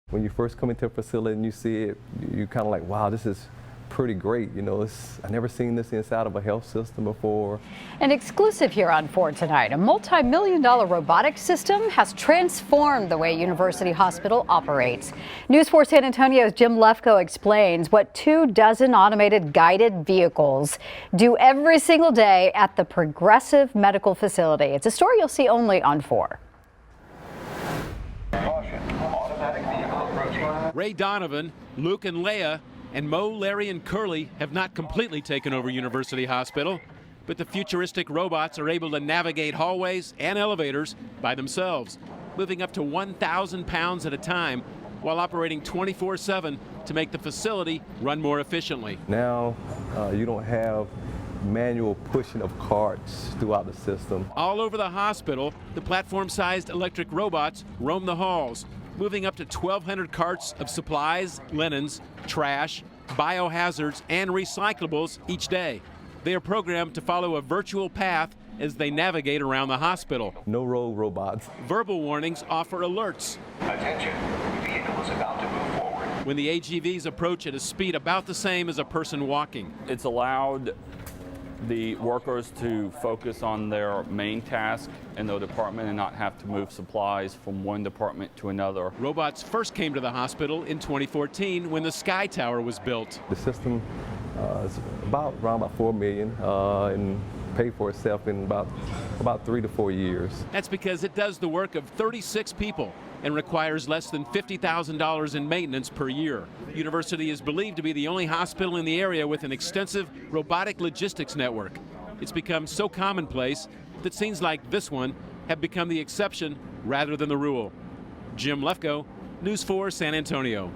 When you first come into a facility and you see it, you kind of like, wow, this is pretty great. You know, I've never seen this inside of a health system before. An exclusive here on 4 tonight. A multi-million-dollar robotic system has transformed the way University Hospital operates. News 4 San Antonio's Jim Lefkoe explains what 24 automated guided vehicles do every single day at the Progressive Medical Facility. It's a story you'll see only on 4. Ray Donovan, Luke and Leia, and Mo, Larry, and Curly have not completely taken over University Hospital, but the futuristic robots are able to navigate hallways and elevators by themselves, moving up to 1,000 pounds at a time while operating 24/7 to make the facility run more efficiently. Now you don't have manual pushing of carts throughout the system. All over the hospital, the platform-sized electric robots roam the halls, moving up to 1,200 carts of supplies, linens, trash, biohazards, and recyclables each day. They are programmed to follow a virtual path as they navigate around the hospital. No rogue robots. Verbal warnings offer alerts. Attention, vehicle is about to move forward. When the AGVs approach at a speed about the same as a person walking. It's allowed the workers to focus on their main task in their department and not have to move supplies from one department to another. Robots first came to the hospital in 2014 when the Sky Tower was built. The system is around about $4 million and paid for itself in about 3 to 4 years. That's because it does the work of 36 people and requires less than $50,000 in maintenance per year. University is believed to be the only hospital in the area with an extensive robotic logistics network. It's become so commonplace that scenes like this one have become the exception rather than the rule. Jim Lefkoe, News 4 San Antonio.